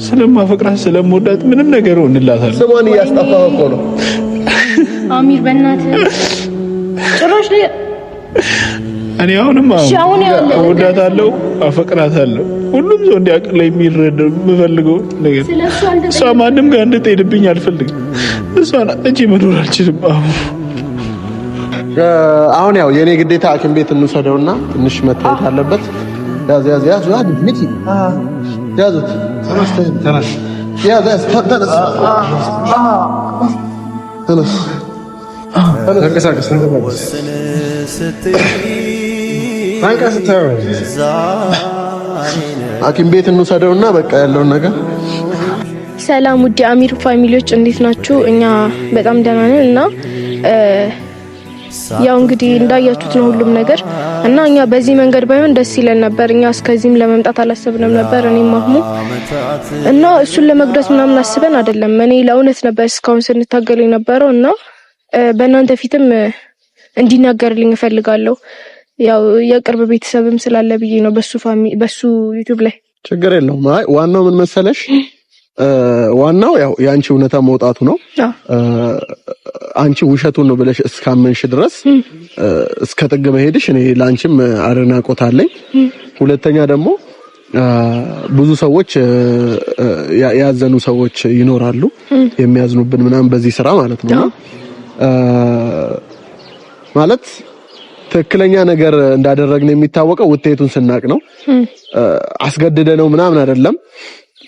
ስለማፈቅራት ስለምወዳት ምንም ነገር ሆንላታል። ስሟን እያስጠፋው እኮ ነው አሚር በእናትህ ጭራሽ ላይ እኔ አሁንም እወዳታለሁ፣ አፈቅራታለሁ። ሁሉም ሰው እንዲያውቅልኝ የሚረዳው የምፈልገው ነገር እሷ ማንም ጋር እንድትሄድብኝ አልፈልግም። እሷን እንጂ መኖር አልችልም። አሁን ያው የኔ ግዴታ ሐኪም ቤት እንውሰደውና ትንሽ መታየት አለበት። ያዝ ሚቲ ያዙት። ተነስ ያዝ ተነስ ተንቀሳቀስ ሐኪም ቤት እንውሰደውና በቃ ያለውን ነገር። ሰላም ውድ አሚር ፋሚሊዎች እንዴት ናችሁ? እኛ በጣም ደህና ነን እና ያው እንግዲህ እንዳያችሁት ነው ሁሉም ነገር እና እኛ በዚህ መንገድ ባይሆን ደስ ይለን ነበር። እኛ እስከዚህም ለመምጣት አላሰብንም ነበር እኔ ማህሙ እና እሱን ለመግደስ ምናምን አስበን አይደለም። እኔ ለእውነት ነበር እስካሁን ስንታገል የነበረው እና በእናንተ ፊትም እንዲናገርልኝ እፈልጋለሁ። ያው የቅርብ ቤተሰብም ስላለ ብዬ ነው በሱ ዩቲዩብ ላይ። ችግር የለውም። አይ ዋናው ምን መሰለሽ፣ ዋናው ያው ያንቺ እውነታ መውጣቱ ነው። አንቺ ውሸቱን ነው ብለሽ እስካመንሽ ድረስ እስከ ጥግ መሄድሽ እኔ ላንቺም አድናቆት አለኝ። ሁለተኛ ደግሞ ብዙ ሰዎች ያዘኑ ሰዎች ይኖራሉ የሚያዝኑብን ምናምን በዚህ ስራ ማለት ነው። ማለት ትክክለኛ ነገር እንዳደረግን የሚታወቀው ውጤቱን ስናቅ ነው። አስገድደ ነው ምናምን አይደለም።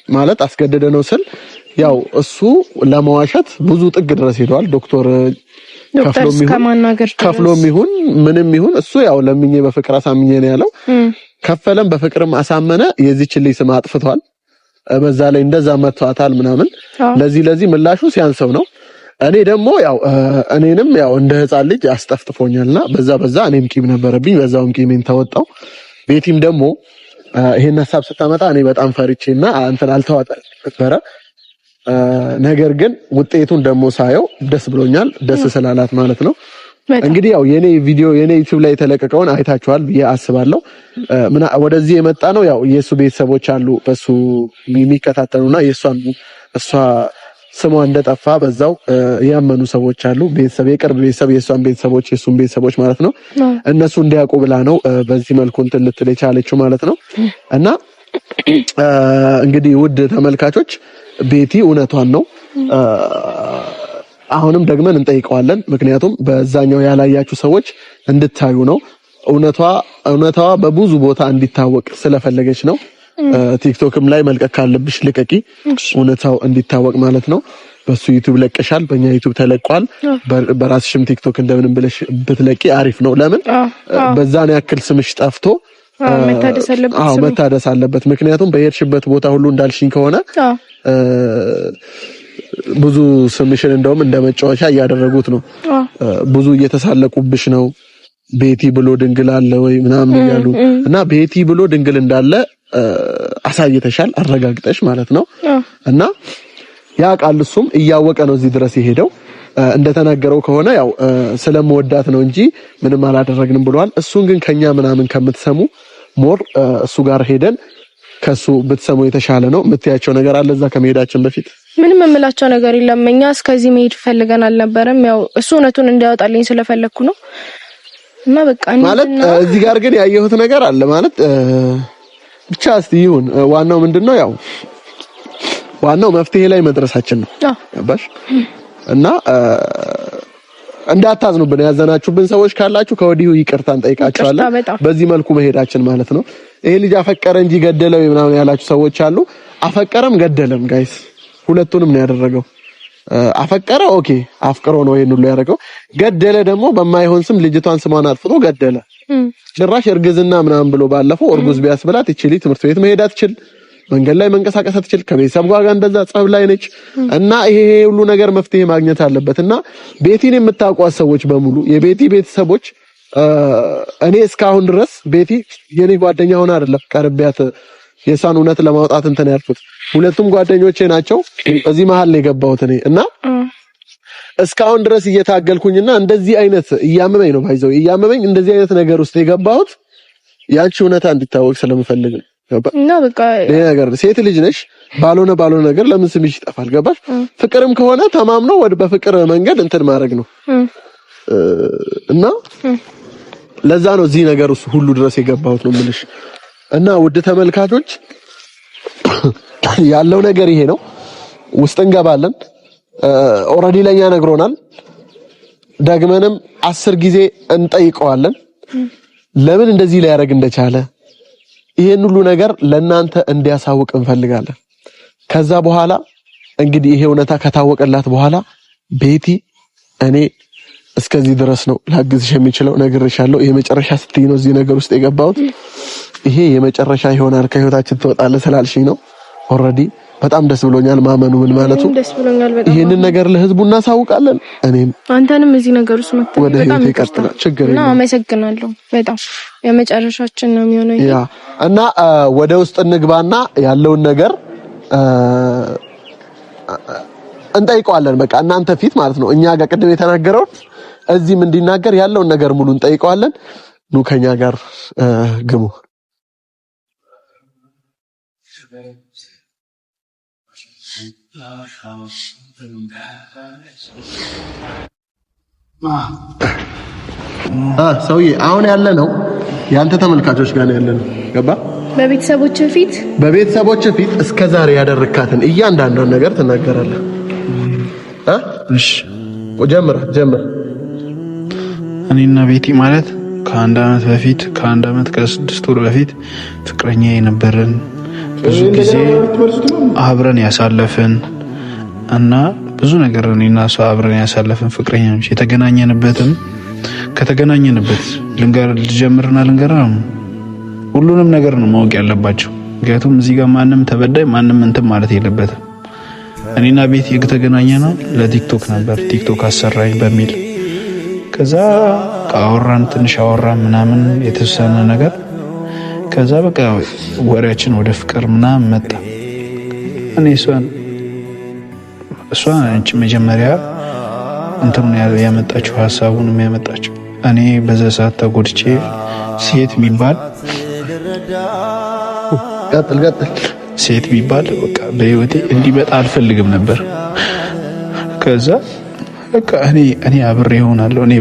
ማለት አስገድደ ነው ስል ያው እሱ ለመዋሸት ብዙ ጥግ ድረስ ሄዷል። ዶክተር ከፍሎም ይሁን ምንም ይሁን እሱ ያው ለምኜ በፍቅር አሳምኜ ነው ያለው። ከፈለም በፍቅርም አሳመነ። የዚህች ልጅ ስም አጥፍቷል። በዛ ላይ እንደዛ መቷታል ምናምን። ለዚህ ምላሹ ሲያንሰው ነው። እኔ ደግሞ ያው እኔንም ያው እንደ ህፃን ልጅ አስጠፍጥፎኛልና በዛ እኔም ቂም ነበረብኝ። በዛውም ቂሜን ተወጣው። ቤቲም ደግሞ ይሄን ሐሳብ ስታመጣ እኔ በጣም ፈርቼና እንትን አልተዋጠል ነበረ። ነገር ግን ውጤቱን ደግሞ ሳየው ደስ ብሎኛል። ደስ ስላላት ማለት ነው። እንግዲህ ያው የኔ ቪዲዮ የኔ ዩቲዩብ ላይ የተለቀቀውን አይታችኋል ብዬ አስባለሁ። ወደዚህ የመጣ ነው ያው የሱ ቤተሰቦች አሉ በሱ የሚከታተሉና እሷ ስሟ እንደጠፋ በዛው ያመኑ ሰዎች አሉ። ቤተሰብ የቅርብ ቤተሰብ የሷን ቤተሰቦች የሱን ቤተሰቦች ማለት ነው። እነሱ እንዲያውቁ ብላ ነው በዚህ መልኩ እንትን ልትል የቻለችው ማለት ነው። እና እንግዲህ ውድ ተመልካቾች ቤቲ እውነቷን ነው። አሁንም ደግመን እንጠይቀዋለን። ምክንያቱም በዛኛው ያላያችሁ ሰዎች እንድታዩ ነው። እውነታዋ በብዙ ቦታ እንዲታወቅ ስለፈለገች ነው። ቲክቶክም ላይ መልቀቅ ካለብሽ ልቀቂ፣ እውነታው እንዲታወቅ ማለት ነው። በሱ ዩቲዩብ ለቀሻል፣ በእኛ ዩቲዩብ ተለቋል። በራስሽም ቲክቶክ እንደምንም ብለሽ ብትለቂ አሪፍ ነው። ለምን በዛን ያክል ስምሽ ጠፍቶ መታደስ አለበት። ምክንያቱም በሄድሽበት ቦታ ሁሉ እንዳልሽኝ ከሆነ ብዙ ስምሽን እንደውም እንደ መጫወቻ እያደረጉት ነው። ብዙ እየተሳለቁብሽ ነው። ቤቲ ብሎ ድንግል አለ ወይ ምናምን እያሉ እና ቤቲ ብሎ ድንግል እንዳለ አሳይተሻል፣ አረጋግጠሽ ማለት ነው። እና ያ ቃል እሱም እያወቀ ነው እዚህ ድረስ የሄደው። እንደተናገረው ከሆነ ያው ስለምወዳት ነው እንጂ ምንም አላደረግንም ብለዋል። እሱን ግን ከኛ ምናምን ከምትሰሙ ሞር እሱ ጋር ሄደን ከሱ ብትሰሙ የተሻለ ነው። የምትያቸው ነገር አለ እዛ ከመሄዳችን በፊት? ምንም የምላቸው ነገር የለም። እኛ እስከዚህ መሄድ ፈልገን አልነበረም። ያው እሱ እውነቱን እንዲያወጣልኝ ስለፈለኩ ነው። እና በቃ ማለት እዚህ ጋር ግን ያየሁት ነገር አለ ማለት ብቻ እስቲ ይሁን። ዋናው ምንድነው ያው ዋናው መፍትሄ ላይ መድረሳችን ነው። ያባሽ እና እንዳታዝኑብን፣ ያዘናችሁብን ሰዎች ካላችሁ ከወዲሁ ይቅርታ እንጠይቃችኋለን። በዚህ መልኩ መሄዳችን ማለት ነው። ይሄ ልጅ አፈቀረ እንጂ ገደለው ምናምን ያላችሁ ሰዎች አሉ። አፈቀረም ገደለም ጋይስ ሁለቱንም ነው ያደረገው። አፈቀረ ኦኬ፣ አፍቅሮ ነው ይሄን ሁሉ ያደረገው። ገደለ ደግሞ በማይሆን ስም ልጅቷን ስሟን አጥፍቶ ገደለ። ጭራሽ እርግዝና ምናምን ብሎ ባለፈው እርጉዝ ቢያስብላት ይችላል ትምህርት ቤት መሄድ አትችል፣ መንገድ ላይ መንቀሳቀስ አትችል፣ ከቤተሰብ ጋር እንደዛ ጸብ ላይ ነች። እና ይሄ ሁሉ ነገር መፍትሄ ማግኘት አለበት። እና ቤቲን የምታውቋት ሰዎች በሙሉ የቤቲ ቤተሰቦች እኔ እስካሁን ድረስ ቤቲ የኔ ጓደኛ ሆነ አይደለም ቀርቢያት የሷን እውነት ለማውጣት እንትን ያልኩት ሁለቱም ጓደኞቼ ናቸው። በዚህ መሃል ነው የገባሁት እኔ እና እስካሁን ድረስ እየታገልኩኝና እንደዚህ አይነት እያመመኝ ነው ባይዘው እያመመኝ እንደዚህ አይነት ነገር ውስጥ የገባሁት ያንቺ እውነታ እንዲታወቅ ስለምፈልግ ነው። እና በቃ ነገር ሴት ልጅ ነሽ ባልሆነ ነገር ለምን ስምሽ ይጠፋል ገባሽ ፍቅርም ከሆነ ተማምኖ ወደ በፍቅር መንገድ እንትን ማድረግ ነው እና ለዛ ነው እዚህ ነገር ውስጥ ሁሉ ድረስ የገባሁት ነው የምልሽ እና ውድ ተመልካቾች ያለው ነገር ይሄ ነው ውስጥ እንገባለን ኦሬዲ ለኛ ነግሮናል ደግመንም 10 ጊዜ እንጠይቀዋለን ለምን እንደዚህ ሊያደርግ እንደቻለ ይሄን ሁሉ ነገር ለናንተ እንዲያሳውቅ እንፈልጋለን ከዛ በኋላ እንግዲህ ይሄ እውነታ ከታወቀላት በኋላ ቤቲ እኔ እስከዚህ ድረስ ነው ላግዝሽ የሚችለው ነግሬሻለሁ የመጨረሻ ስትይ ነው እዚህ ነገር ውስጥ የገባሁት ይሄ የመጨረሻ ይሆናል ከህይወታችን ትወጣለህ ስላልሽኝ ነው ኦሬዲ በጣም ደስ ብሎኛል ማመኑ ምን ማለቱ ደስ ብሎኛል በጣም ይሄንን ነገር ለህዝቡ እናሳውቃለን እኔም አንተንም እዚህ ነገር ውስጥ መጥተህ በጣም ይቀጥላል ችግር ነው አመሰግናለሁ በጣም የመጨረሻችን ነው የሚሆነው ያ እና ወደ ውስጥ እንግባና ያለውን ነገር እንጠይቀዋለን በቃ እናንተ ፊት ማለት ነው እኛ ጋር ቅድም የተናገረው እዚህም እንዲናገር ያለውን ነገር ሙሉ እንጠይቀዋለን ኑ ከኛ ጋር ግቡ ሰውዬ አሁን ያለ ነው ያንተ ተመልካቾች ጋር ነው ያለነው ገባ በቤተሰቦች ፊት እስከዛሬ ያደረካትን እያንዳንዱን ነገር ትናገራለህ እሺ ጀምር እኔና ቤቲ ማለት ከአንድ አመት ከ6 ወር በፊት ፍቅረኛ የነበርን ብዙ ጊዜ አብረን ያሳለፍን እና ብዙ ነገር እኔና እሷ አብረን ያሳለፍን ፍቅረኛሞች ከተገናኘንበት ልንገርና ሁሉንም ነገር ነው ማወቅ ያለባቸው ምክንያቱም እዚህ ጋር ማንም ተበዳይ ማንም እንትን ማለት የለበትም እኔና ቤቲ የተገናኘነው ለቲክቶክ ነበር ቲክቶክ አሰራኝ በሚል ከዛ ትንሽ አወራን ምናምን የተወሰነ ነገር ከዛ በቃ ወሬያችን ወደ ፍቅር ምናምን መጣ እኔ እሷን መጀመሪያ እንትም ያመጣችው ሐሳቡንም ያመጣችው እኔ በዛ ሰዓት ተጎድቼ ሴት የሚባል ሴት ቢባል በቃ በህይወቴ እንዲመጣ አልፈልግም ነበር ከዛ በቃ እኔ አብሬ ሆናለሁ እኔ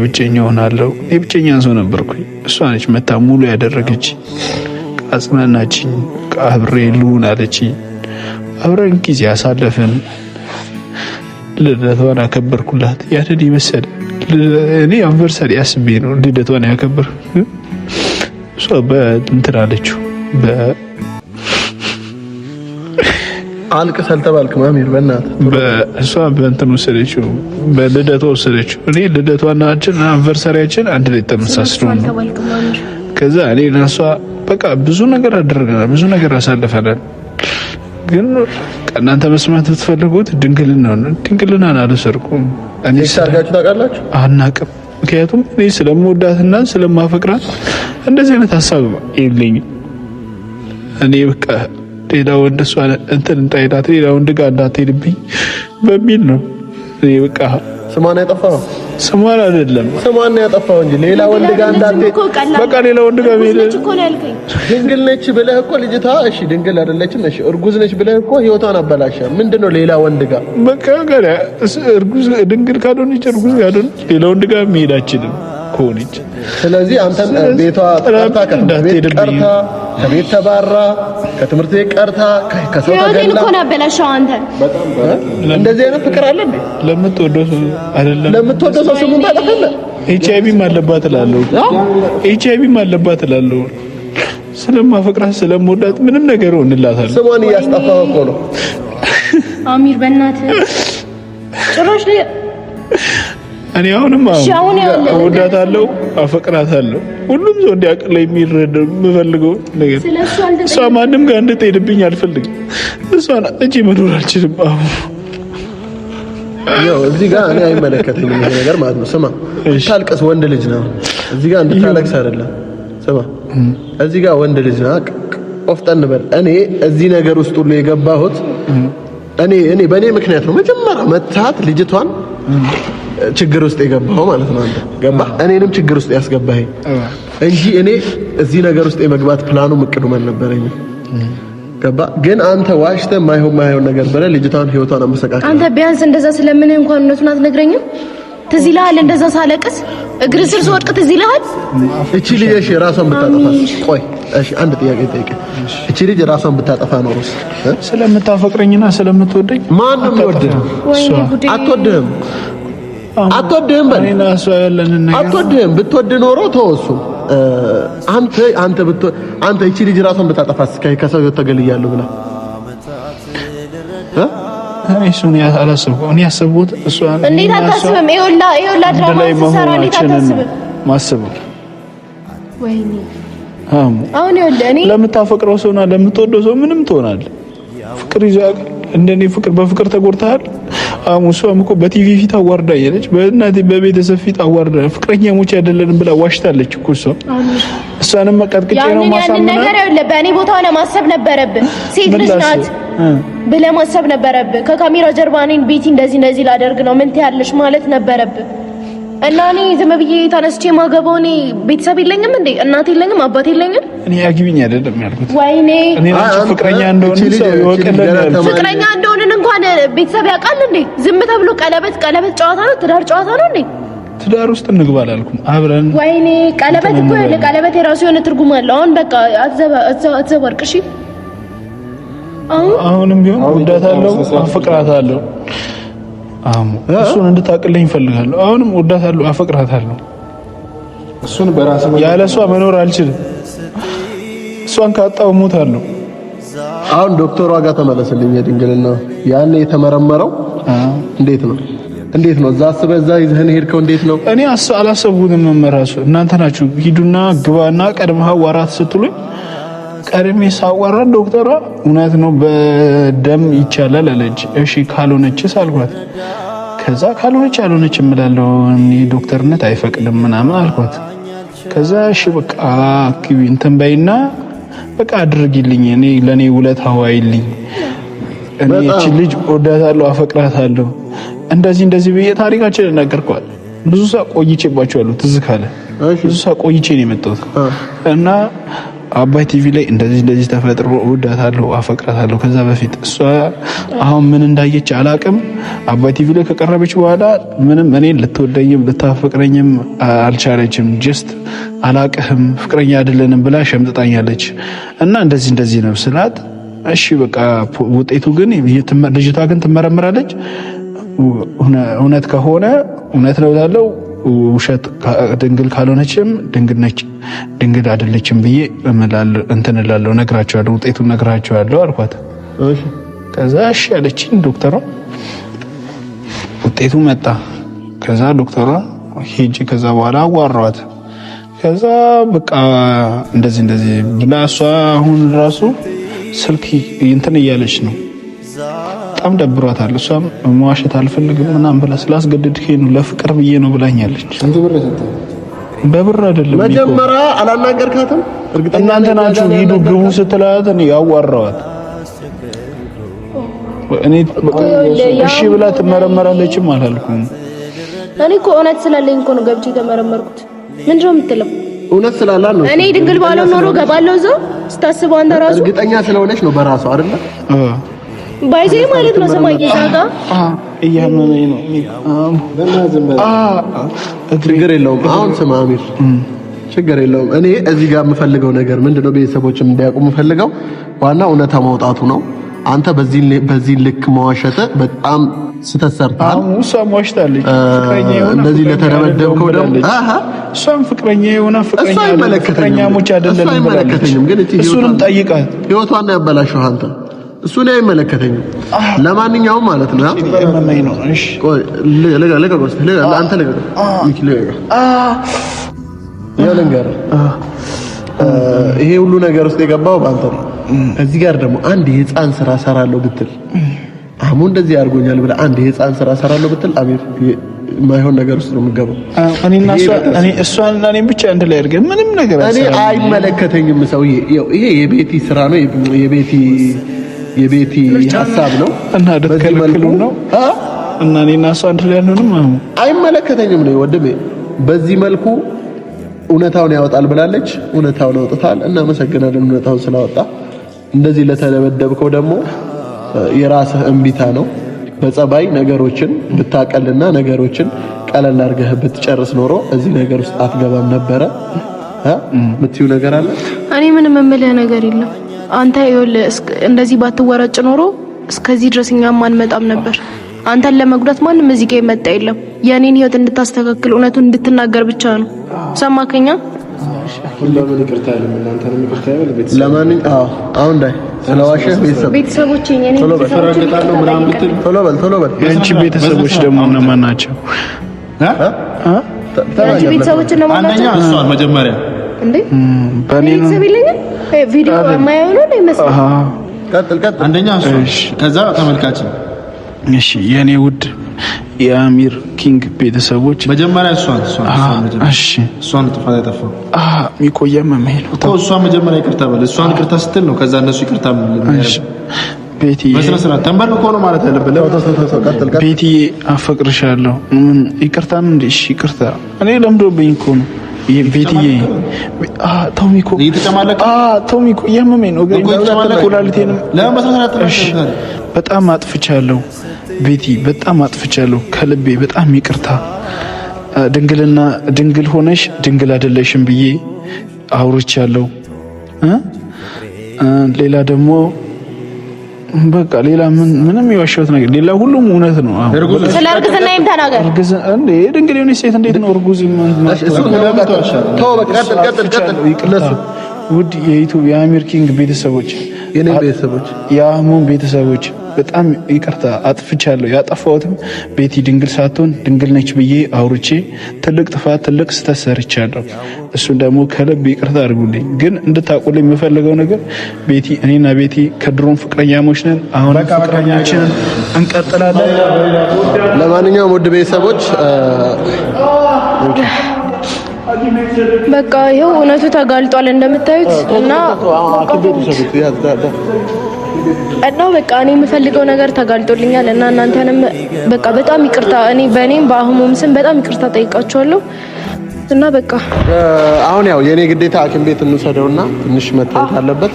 ብቸኛ ሰው ነበርኩኝ እሷ ነች መታ ሙሉ ያደረገች አጽናናችኝ አብሬ ልሁን አለችኝ አብረን ጊዜ አሳለፈን ልደቷን አከበርኩላት ያንን ይመሰል እኔ አንቨርሳሪ አስቤ ነው ልደቷን ያከበር እሷ በእንትን አለችው አልቅስ አልተባልክ ማሚር በእናትህ እሷ በእንትን ወሰደችው በልደቷ ወሰደችው እኔ ልደቷና አንቨርሳሪያችን አንድ ላይ ተመሳስሎ ነው ከዛ እኔና እሷ በቃ ብዙ ነገር አደረገናል ብዙ ነገር አሳልፈናል ግን እናንተ መስማት ብትፈልጉት ድንግልናን አልሰርኩም እኔ ታርጋችሁ ታውቃላችሁ አናቅም ምክንያቱም እኔ ስለምወዳትና ስለማፈቅራት እንደዚህ አይነት ሐሳብ የለኝም እኔ በቃ ሌላ ወንድ እሷ እንትን እንጣይላት ሌላ ወንድ ጋር እንዳትሄድብኝ በሚል ነው እኔ በቃ ስሟን ያጠፋው ስሟን አይደለም ስሟን ያጠፋው እንጂ ሌላ ወንድ ጋር እንዳትሄድ በቃ ሌላ ወንድ ጋር ሄደ ድንግል ነች ብለህ እኮ ልጅቷ እሺ ድንግል አይደለችም እሺ እርጉዝ ነች ብለህ እኮ ህይወቷን አበላሻ ምንድነው ሌላ ወንድ ጋር በቃ ጋር እርጉዝ ድንግል ካልሆነች እርጉዝ ካልሆነች ሌላ ወንድ ጋር መሄድ አትችልም ኮኒች ስለዚህ አንተን ቤቷ ጠርታ ከቤት ተባራ ከትምህርት ቤት ቀርታ ከሰው ተገላ እኮ አበላሻው አንተ በጣም እንደዚህ አይነት ፍቅር አለ እንዴ ለምትወደው ሰው አይደለም ለምትወደው ሰው ስሙን ታጠፋለህ ኤችአይቪ አለባት እላለሁ ስለማፈቅራት ስለምወዳት ምንም ነገር ሆንላታለሁ ስሟን እያስጠፋው እኮ ነው አሚር በእናትህ ጭራሽ እኔ አሁንም እወዳታለሁ አፈቅራታለሁ ሁሉም ሰው እንዲያውቅልኝ የሚረዳው የምፈልገው ነገር እሷ ማንም ጋር እንድትሄድብኝ አልፈልግም እሷን እጄ መኖር አልችልም ያው እዚህ ጋር እኔ አይመለከተኝም ይሄ ነገር ማለት ነው ስማ ታልቀስ ወንድ ልጅ ነው እዚህ ጋር እንድታለቅስ አይደለም ስማ እዚህ ጋር ወንድ ልጅ ነው ቆፍጠን በል እኔ እዚህ ነገር ውስጥ ሁሉ የገባሁት እኔ በእኔ ምክንያት ነው መጀመሪያ መታት ልጅቷን ችግር ውስጥ የገባው ማለት ነው አንተ ገባ እኔንም ችግር ውስጥ ያስገባኸኝ እንጂ እኔ እዚህ ነገር ውስጥ የመግባት ፕላኑ እቅዱም አልነበረኝም ገባ ግን አንተ ዋሽተህ ማይሆን ነገር በለ ልጅቷን ህይወቷን አመሰቃቀል። አንተ ቢያንስ እንደዛ ስለምን እንኳን እውነቱን አትነግረኝም? ትዝ ይልሃል እንደዛ ሳለቅስ እግር ስር ስወድቅ ትዝ ይልሃል? እቺ ልጅ እሺ ራሷን ብታጠፋ ቆይ እሺ አንድ ጥያቄ ጠይቄ እቺ ልጅ ራሷን ብታጠፋ ኖሮስ ስለምታፈቅረኝና ስለምትወደኝ ማንም ይወድህ አትወድህም በል አትወድህም ብትወድ ኖሮ ተወሱ አንተ እቺ ልጅ ራሷን ብታጠፋስ ከሰው ተገልያለሁ ብላ እኔ እሱን አላሰብኩም። እኔ ያሰብኩት እሷን እንዴት አታስብም? ይኸውልህ ድራማ ሲሰራ እንዴት አታስብም? ማሰብ ወይኔ አሁን ይኸውልህ እኔ ለምታፈቅረው ሰውና ለምትወደው ሰው ምንም ትሆናለህ። ፍቅር ይዛቅ እንደኔ በፍቅር ተጎድተሃል። እሷም እኮ በቲቪ ፊት አዋርዳኛለች፣ በእናቴ በቤተሰብ ፊት አዋርዳ ፍቅረኛሞች አይደለንም ብላ ዋሽታለች እኮ እሷንም መቀጥቀጬ ነው ማሳመና ነገር ይኸውልህ በእኔ ቦታ ሆነ ማሰብ ነበረብህ። ሴት ልጅ ናት ብለህ ማሰብ ነበረብህ። ከካሜራ ጀርባ እኔን ቤቲ እንደዚህ ላደርግ ነው ምን ትያለሽ ማለት ነበረብህ። እና እኔ ዝም ብዬ ተነስቼ ማገባው እኔ ቤተሰብ የለኝም እንዴ? እናት የለኝም? አባት የለኝም? እኔ አግቢኝ አይደለም ያልኩት። ወይኔ እኔ ፍቅረኛ እንደሆነ ሰው ይወቅልኛል። ፍቅረኛ እንደሆነን እንኳን ቤተሰብ ያውቃል እንዴ? ዝም ተብሎ ቀለበት ጨዋታ ነው? ትዳር ጨዋታ ነው እንዴ? ትዳር ውስጥ እንግባ አላልኩም። አብረን ወይኔ ቀለበት እኮ ቀለበት የራሱ የሆነ ትርጉም አለው። አሁን በቃ አትዘባርቅ እሺ። አሁንም ቢሆን ወዳታለሁ፣ አፈቅራታለሁ። እሱን እንድታቅልኝ እፈልጋለሁ። አሁንም ወዳታለሁ፣ አፈቅራታለሁ። እሱን በራስ ያለ እሷ መኖር አልችልም። እሷን ካጣው እሞታለሁ። አሁን ዶክተሯ ጋር ተመለስልኝ። የድንግልና ያን የተመረመረው እንዴት ነው? እዛ አስበህ እዛ ይዘህን ሄድከው እንዴት ነው? እኔ አላሰብኩትም። መመራሱ እናንተ ናችሁ። ሂዱና ግባና ቀድመህ አዋራት ስትሉኝ ቀድሜ ሳዋራ ዶክተሯ እውነት ነው በደም ይቻላል አለች። እሺ ካልሆነችስ አልኳት። ከዛ ካልሆነች አልሆነች እምላለሁ እኔ ዶክተርነት አይፈቅድም ምናምን አልኳት። ከዛ እሺ በቃ አክቢ እንትን በይና በቃ አድርጊልኝ፣ እኔ ለኔ ውለታ ዋይልኝ፣ እኔ እቺ ልጅ ወዳታለሁ፣ አፈቅራታለሁ እንደዚህ ብዬ ታሪካችንን ነገርኳት። ብዙ ሰው ቆይቼባቸዋለሁ። ትዝ ካለ ብዙ ሰው ቆይቼ ነው የመጣሁት እና አባይ ቲቪ ላይ እንደዚህ ተፈጥሮ ወዳታለሁ፣ አፈቅራታለሁ። ከዛ በፊት እሷ አሁን ምን እንዳየች አላቅም። አባይ ቲቪ ላይ ከቀረበች በኋላ ምንም እኔን ልትወደኝም ልታፈቅረኝም አልቻለችም። ጀስት አላቅህም ፍቅረኛ አይደለንም ብላ ሸምጥጣኛለች። እና እንደዚህ ነው ስላት እሺ በቃ ውጤቱ ግን ልጅቷ ግን ትመረምራለች። እውነት ከሆነ እውነት ነው እላለሁ፣ ውሸት ድንግል ካልሆነችም ድንግል አይደለችም ብዬ እንትን እላለሁ፣ እነግራቸዋለሁ፣ ውጤቱን እነግራቸዋለሁ አልኳት። ከዛ እሺ አለችኝ ዶክተሯ። ውጤቱ መጣ። ከዛ ዶክተሯ ሄጄ ከዛ በኋላ አዋራኋት። ከዛ በቃ እንደዚህ ብላ እሷ አሁን ራሱ ስልክ እንትን እያለች ነው። በጣም ደብሯታል። እሷም መዋሸት አልፈልግም ምናምን ብላ ስላስገደድከኝ ነው ለፍቅር ብዬ ነው ብላኛለች። በብር አይደለም። መጀመሪያ አላናገርካትም? እናንተ ናችሁ ሂዱ ግቡ ስትላት እኔ ያዋራዋት። እኔ እሺ ብላ ትመረመራለችም አላልኩም። እኔ እኮ እውነት ስላለኝ እኮ ነው ገብቼ የተመረመርኩት። ምንድን ነው የምትለው? እውነት ስላላት ነው። እኔ ድንግል ባለው ኖሮ ገባለሁ እዛው ስታስበው አንተ ራሱ እርግጠኛ ስለሆነች ነው በራሱ አይደለ ባይዜ ማለት ነው። ሰማይ ጌታጋ እያመመኝ ነው። ችግር የለውም። አሁን ስማ አሚር፣ ችግር የለውም። እኔ እዚህ ጋር የምፈልገው ነገር ምንድነው ቤተሰቦችም እንዲያውቁ የምፈልገው ዋና እውነታ ማውጣቱ ነው። አንተ በዚህ ልክ መዋሸት በጣም ስተሰርታል። እሷም ዋሽታለች። እንደዚህ ለተደበደብከው ደግሞ እሷም ፍቅረኛ የሆነ ፍቅረኛሞች አይደለም ብላለች። እሱንም ጠይቃት። ህይወቷን ያበላሽው አንተ። እሱን አይመለከተኝም። ለማንኛውም ማለት ነው እሺ ቆይ አንተ ይሄ ሁሉ ነገር ውስጥ የገባው በአንተ ነው። እዚህ ጋር ደግሞ አንድ የህፃን ስራ ሰራለሁ ብትል አሁን እንደዚህ አድርጎኛል ብለህ አንድ የህፃን ስራ ሰራለሁ ብትል አሚር ማይሆን ነገር ውስጥ ነው የምገባው። እሷንና እኔን ብቻ አንድ ላይ አድርገን ምንም ነገር አይመለከተኝም። ሰውዬ ይሄ የቤቲ ስራ ነው፣ የቤቲ ሐሳብ ነው እና ደከለክሉ ነው እና እኔና እሷ አንድ ላይ አንሆንም። አይመለከተኝም ነው ወንድሜ። በዚህ መልኩ እውነታውን ያወጣል ብላለች። እውነታውን አውጥታል። እናመሰግናለን እውነታውን ስላወጣ። እንደዚህ ለተደበደብከው ደግሞ የራስህ እምቢታ ነው። በጸባይ ነገሮችን ብታቀልና ነገሮችን ቀለል አድርገህ ብትጨርስ ኖሮ እዚህ ነገር ውስጥ አትገባም ነበረ። ምትዩ ነገር አለ? እኔ ምንም የምልህ ነገር የለም። አንተ ይኸውልህ እንደዚህ ባትወራጭ ኖሮ እስከዚህ ድረስ እኛም አንመጣም ነበር። አንተን ለመጉዳት ማንም እዚህ ጋር የመጣ የለም። የኔን ህይወት እንድታስተካክል እውነቱን እንድትናገር ብቻ ነው። ሰማከኛ? ሁሉም ይቅርታ አይደለም እናንተ ነው ይቅርታ አይደለም። ለማንኛውም አሁን ላይ ስለዋሸህ ቤተሰቦቼ የኔ ቶሎ በል የአንቺ ቤተሰቦች ደግሞ እነማን ናቸው? የአንቺ ቤተሰቦች እነማን ናቸው? አንደኛ እሷን መጀመሪያ እንዴ ቤተሰብ የለኝም ቪዲዮ ማየው ነው ለምሳሌ ቀጥል አንደኛ እሷ ከዛ ተመልካች። እሺ የኔ ውድ የአሚር ኪንግ ቤተሰቦች መጀመሪያ እሷን ጥፋት ያጠፋው ሚቆየም መሄድ ነው። እሷ መጀመሪያ ይቅርታ በል። እሷን ይቅርታ ስትል ነው ከዛ እነሱ ይቅርታ ማለት ቤቲ በስነ ስርዓት ተንበርክኮ ነው ማለት ያለበት። ቤቲ አፈቅርሻለሁ ይቅርታ ነው እንዴ? እሺ ይቅርታ እኔ ለምዶብኝ እኮ ነው ቤቲዬ። ቶሚኮ ቶሚኮ የመመኝ ነው ኩላሊቴንም በጣም አጥፍቻለሁ ቤቲ፣ በጣም አጥፍቻለሁ ከልቤ በጣም ይቅርታ። ድንግል ሆነሽ ድንግል አይደለሽም ብዬ አውርቻለሁ። ሌላ ደግሞ በቃ ሌላ ምንም የዋሸሁት ነገር ሌላ ሁሉም እውነት ነው። ስለ እርግዝናዬም ተናገር። እንዴ ድንግል የሆነች ሴት እንዴት ነው እርጉዝ? ውድ የዩቲዩብ የአሚር ኪንግ ቤተሰቦች፣ የኔ ቤተሰቦች፣ የአህሙን ቤተሰቦች በጣም ይቅርታ አጥፍቻለሁ። ያጠፋሁትም ቤቲ ድንግል ሳትሆን ድንግል ነች ብዬ አውርቼ ትልቅ ጥፋት ትልቅ ስህተት ሰርቻለሁ። እሱን ደግሞ ከልብ ይቅርታ አድርጉልኝ። ግን እንድታውቁልኝ የምፈልገው ነገር ቤቲ እኔና ቤቲ ከድሮም ፍቅረኛሞች ነን። አሁን ፍቅረኛችንን እንቀጥላለን። ለማንኛውም ውድ ቤተሰቦች በቃ ይኸው እውነቱ ተጋልጧል እንደምታዩት እና በቃ እኔ የምፈልገው ነገር ተጋልጦልኛል እና እናንተንም በቃ በጣም ይቅርታ እኔ በእኔም በአህሙም ስም በጣም ይቅርታ ጠይቃችኋለሁ። እና በቃ አሁን ያው የኔ ግዴታ ሐኪም ቤት እንውሰደውና ትንሽ መታየት አለበት።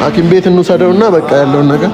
ሐኪም ቤት እንውሰደውና በቃ ያለውን ነገር